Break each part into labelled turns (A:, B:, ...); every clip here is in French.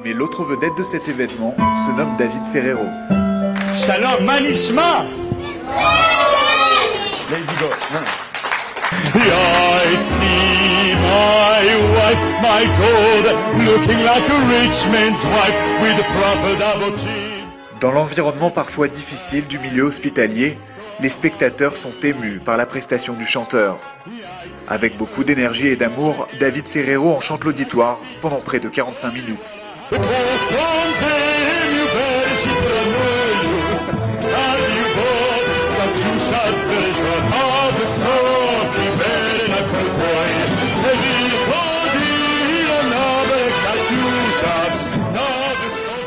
A: Mais l'autre vedette de cet événement se nomme David Serrero.
B: Shalom Manishma.
C: Lady Go.
B: My wife, my gold, looking like a rich man's wife with a proper double chin.
A: Dans l'environnement parfois difficile du milieu hospitalier, les spectateurs sont émus par la prestation du chanteur. Avec beaucoup d'énergie et d'amour, David Serrero enchante l'auditoire pendant près de 45 minutes.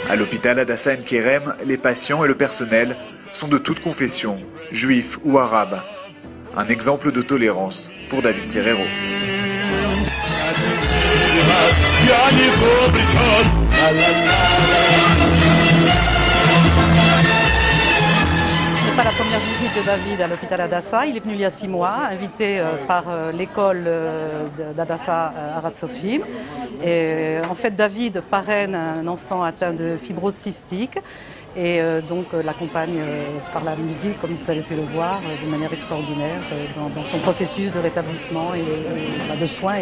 A: À l'hôpital Hadassah Ein Kerem, les patients et le personnel sont de toute confession, juifs ou arabes. Un exemple de tolérance pour David Serrero.
D: C'est pas la première visite de David à l'hôpital Hadassah. Il est venu il y a 6 mois, invité par l'école d'Hadassah Arad Sofim. Et en fait, David parraine un enfant atteint de fibrose cystique et donc l'accompagne par la musique, comme vous avez pu le voir, de manière extraordinaire dans son processus de rétablissement et de soins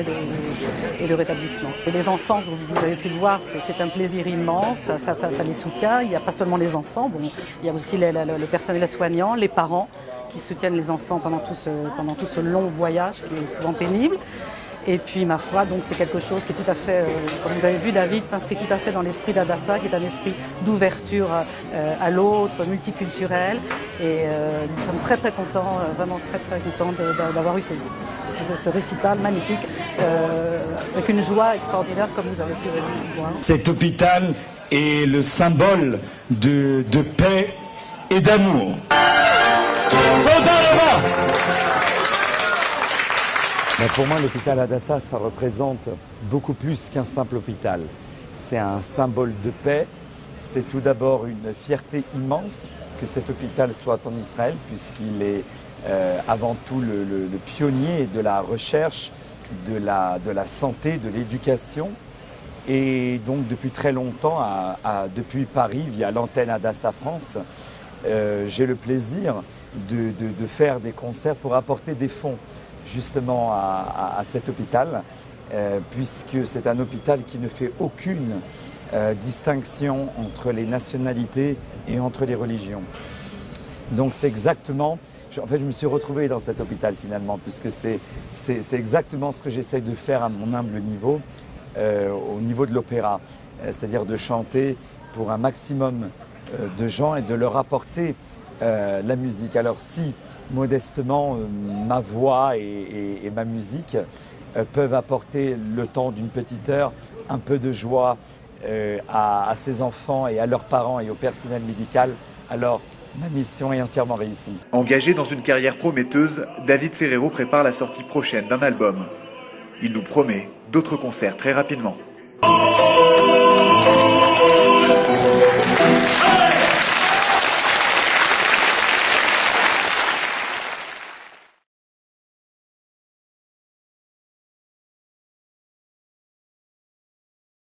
D: et de rétablissement. Et les enfants, vous avez pu le voir, c'est un plaisir immense, ça les soutient. Il n'y a pas seulement les enfants, bon, il y a aussi le personnel soignant, les parents qui soutiennent les enfants pendant tout ce long voyage qui est souvent pénible. Et puis, ma foi, donc c'est quelque chose qui est tout à fait, comme vous avez vu, David s'inscrit tout à fait dans l'esprit d'Hadassah, qui est un esprit d'ouverture à l'autre, multiculturel. Et nous sommes très très contents, vraiment très très contents d'avoir eu ce récital magnifique, avec une joie extraordinaire, comme vous avez pu le voir.
B: Cet hôpital est le symbole de paix et d'amour.
C: Mais pour moi, l'hôpital Hadassah, ça représente beaucoup plus qu'un simple hôpital. C'est un symbole de paix. C'est tout d'abord une fierté immense que cet hôpital soit en Israël, puisqu'il est avant tout le pionnier de la recherche, de la santé, de l'éducation. Et donc depuis très longtemps, depuis Paris, via l'antenne Hadassah France, j'ai le plaisir de faire des concerts pour apporter des fonds justement à cet hôpital, puisque c'est un hôpital qui ne fait aucune distinction entre les nationalités et entre les religions. Donc c'est exactement, en fait je me suis retrouvé dans cet hôpital finalement, puisque c'est exactement ce que j'essaye de faire à mon humble niveau, au niveau de l'opéra, c'est-à-dire de chanter pour un maximum de gens et de leur apporter la musique. Alors si modestement ma voix et ma musique peuvent apporter le temps d'une petite heure un peu de joie à ces enfants et à leurs parents et au personnel médical, alors ma mission est entièrement réussie.
A: Engagé dans une carrière prometteuse, David Serrero prépare la sortie prochaine d'un album. Il nous promet d'autres concerts très rapidement.